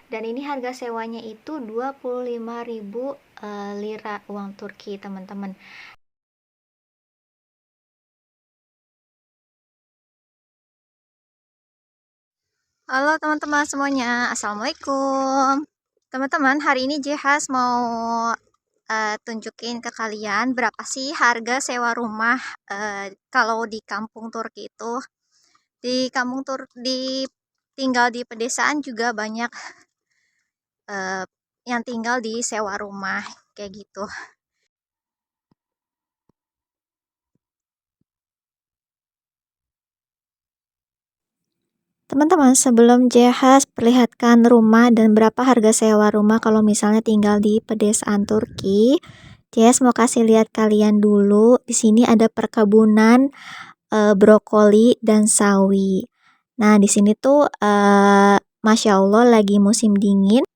Dan ini harga sewanya itu 25.000 lira uang Turki, teman-teman. Halo teman-teman semuanya, Assalamualaikum. Teman-teman, hari ini Jehas mau tunjukin ke kalian berapa sih harga sewa rumah kalau di kampung Turki itu. Di kampung Turki, tinggal di pedesaan juga banyak eh, yang tinggal di sewa rumah kayak gitu. Teman-teman, sebelum Jehas perlihatkan rumah dan berapa harga sewa rumah kalau misalnya tinggal di pedesaan Turki, Jehas mau kasih lihat kalian dulu. Di sini ada perkebunan brokoli dan sawi. Nah, di sini tuh Masya Allah lagi musim dingin.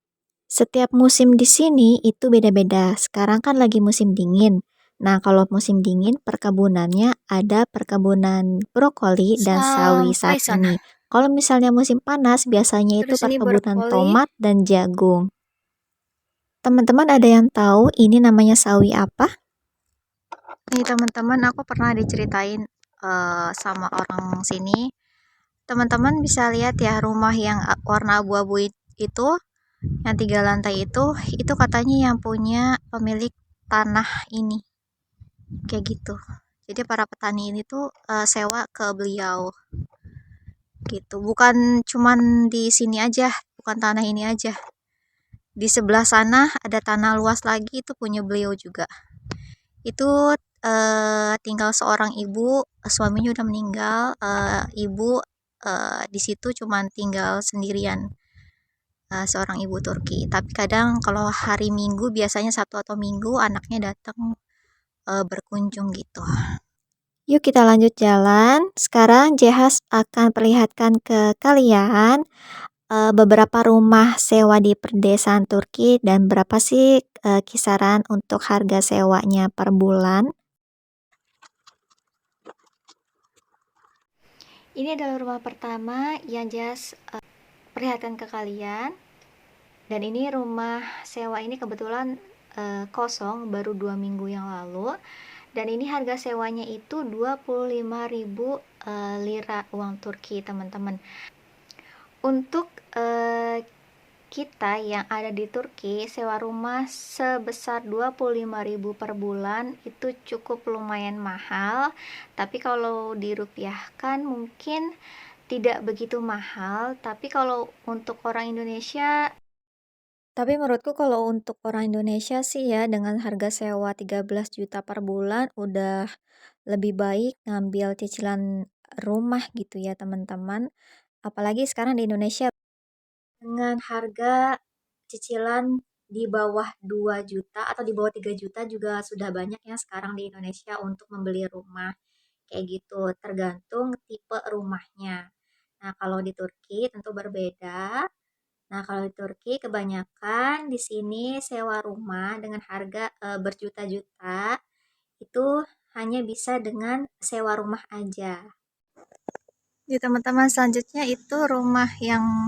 Setiap musim di sini itu beda-beda. Sekarang kan lagi musim dingin. Nah, kalau musim dingin perkebunannya ada perkebunan brokoli dan sawi saat ini. Kalau misalnya musim panas biasanya itu Terus ini perkebunan brokoli. tomat dan jagung. Teman-teman ada yang tahu ini namanya sawi apa? Nih teman-teman, aku pernah diceritain sama orang sini. Teman-teman bisa lihat ya rumah yang warna abu-abu itu, yang 3 lantai itu katanya yang punya pemilik tanah ini, kayak gitu. Jadi para petani ini tuh sewa ke beliau, gitu. Bukan cuman di sini aja, bukan tanah ini aja. Di sebelah sana ada tanah luas lagi itu punya beliau juga. Itu tinggal seorang ibu, suaminya udah meninggal, ibu di situ cuman tinggal sendirian. Seorang ibu Turki. Tapi kadang kalau hari Minggu biasanya Sabtu atau Minggu anaknya datang berkunjung gitu. Yuk kita lanjut jalan. Sekarang Jehas akan perlihatkan ke kalian beberapa rumah sewa di pedesaan Turki dan berapa sih kisaran untuk harga sewanya per bulan. Ini adalah rumah pertama yang Jehas perlihatkan ke kalian. Dan ini rumah sewa ini kebetulan kosong baru 2 minggu yang lalu. Dan ini harga sewanya itu 25.000 lira uang Turki, teman-teman. Untuk kita yang ada di Turki, sewa rumah sebesar 25.000 per bulan itu cukup lumayan mahal. Tapi kalau dirupiahkan mungkin tidak begitu mahal. Tapi kalau untuk orang Indonesia, tapi menurutku kalau untuk orang Indonesia sih ya dengan harga sewa 13 juta per bulan udah lebih baik ngambil cicilan rumah gitu ya teman-teman. Apalagi sekarang di Indonesia dengan harga cicilan di bawah 2 juta atau di bawah 3 juta juga sudah banyak ya sekarang di Indonesia untuk membeli rumah. Kayak gitu, tergantung tipe rumahnya. Nah, kalau di Turki tentu berbeda. Nah, kalau di Turki kebanyakan di sini sewa rumah dengan harga berjuta-juta itu hanya bisa dengan sewa rumah aja. Di teman-teman selanjutnya itu rumah yang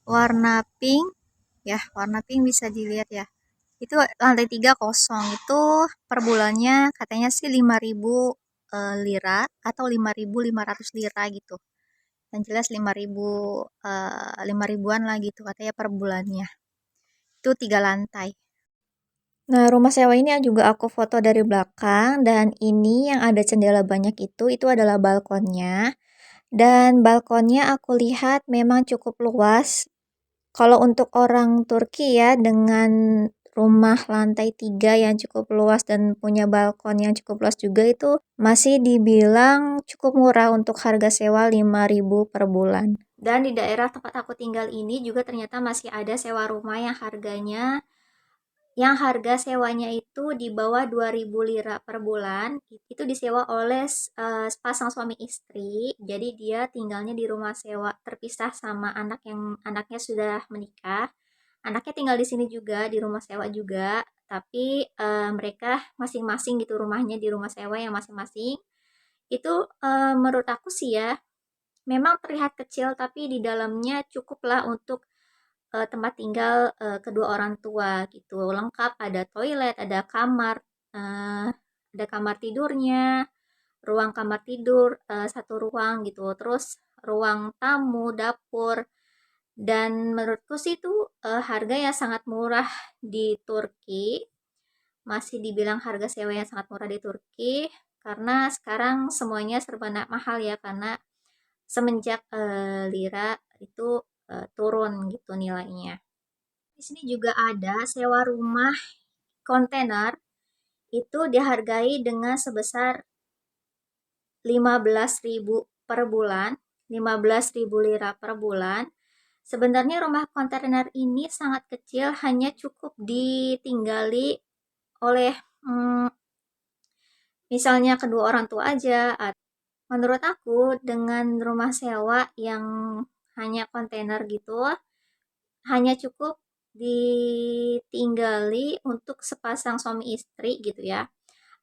warna pink ya, warna pink bisa dilihat ya. Itu lantai 3 kosong. Itu per bulannya katanya sih 5.000 lira atau 5.500 lira gitu. Yang jelas 5.000 5 ribuan lah gitu katanya per bulannya. Itu 3 lantai. Nah, rumah sewa ini juga aku foto dari belakang dan ini yang ada jendela banyak itu adalah balkonnya. Dan balkonnya aku lihat memang cukup luas. Kalau untuk orang Turki ya dengan rumah lantai 3 yang cukup luas dan punya balkon yang cukup luas juga itu masih dibilang cukup murah untuk harga sewa 5.000 per bulan. Dan di daerah tempat aku tinggal ini juga ternyata masih ada sewa rumah yang harga sewanya itu di bawah 2.000 lira per bulan. Itu disewa oleh sepasang suami istri. Jadi dia tinggalnya di rumah sewa terpisah sama anaknya sudah menikah. Anaknya tinggal di sini juga di rumah sewa juga, tapi mereka masing-masing gitu rumahnya di rumah sewa yang masing-masing. Itu menurut aku sih ya memang terlihat kecil tapi di dalamnya cukuplah untuk tempat tinggal kedua orang tua gitu. Lengkap, ada toilet, ada kamar tidurnya, ruang kamar tidur, satu ruang gitu. Terus ruang tamu, dapur. Dan menurutku sih itu harga yang sangat murah di Turki. Masih dibilang harga sewa yang sangat murah di Turki karena sekarang semuanya serba mahal ya, karena semenjak lira itu turun gitu nilainya. Di sini juga ada sewa rumah kontainer, itu dihargai dengan sebesar 15.000 per bulan, 15.000 lira per bulan. Sebenarnya rumah kontainer ini sangat kecil, hanya cukup ditinggali oleh misalnya kedua orang tua aja. Menurut aku dengan rumah sewa yang hanya kontainer gitu, hanya cukup ditinggali untuk sepasang suami istri gitu ya,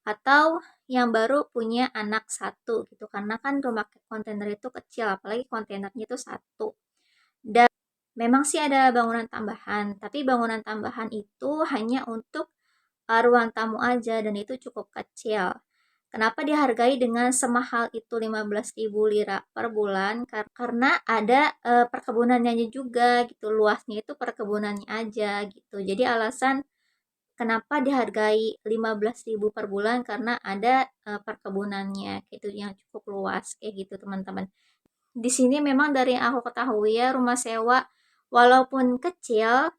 atau yang baru punya anak satu gitu, karena kan rumah kontainer itu kecil, apalagi kontainernya itu satu. Dan memang sih ada bangunan tambahan, tapi bangunan tambahan itu hanya untuk ruang tamu aja, dan itu cukup kecil. Kenapa dihargai dengan semahal itu 15.000 lira per bulan? Karena ada perkebunannya juga gitu, luasnya itu perkebunannya aja gitu. Jadi alasan kenapa dihargai 15.000 per bulan, karena ada perkebunannya gitu yang cukup luas kayak gitu teman-teman. Di sini memang dari yang aku ketahui ya, rumah sewa walaupun kecil,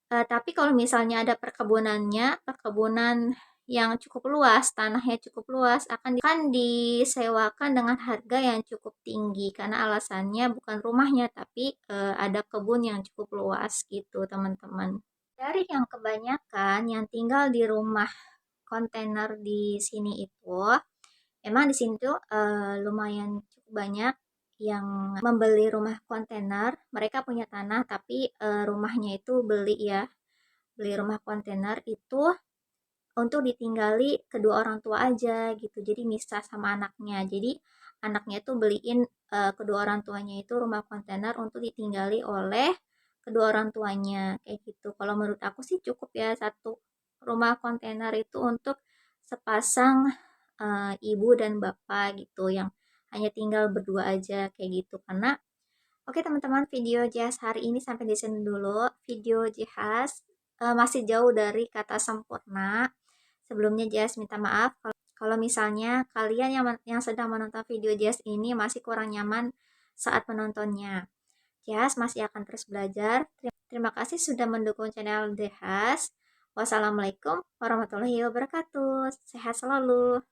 tapi kalau misalnya ada perkebunannya, perkebunan yang cukup luas, tanahnya cukup luas, akan disewakan dengan harga yang cukup tinggi, karena alasannya bukan rumahnya, tapi ada kebun yang cukup luas gitu teman-teman. Dari yang kebanyakan yang tinggal di rumah kontainer di sini itu, emang di sini tuh lumayan cukup banyak yang membeli rumah kontainer. Mereka punya tanah tapi rumahnya itu beli ya. Beli rumah kontainer itu untuk ditinggali kedua orang tua aja gitu. Jadi misah sama anaknya. Jadi anaknya itu beliin kedua orang tuanya itu rumah kontainer untuk ditinggali oleh kedua orang tuanya kayak gitu. Kalau menurut aku sih cukup ya satu rumah kontainer itu untuk sepasang ibu dan bapak gitu yang hanya tinggal berdua aja kayak gitu. Karena oke teman-teman, video Jihas hari ini sampai di sini dulu. Video Jihas masih jauh dari kata sempurna. Sebelumnya Jihas minta maaf kalau misalnya kalian yang sedang menonton video Jihas ini masih kurang nyaman saat menontonnya. Jihas masih akan terus belajar. Terima kasih sudah mendukung channel Jihas. Wassalamualaikum warahmatullahi wabarakatuh. Sehat selalu.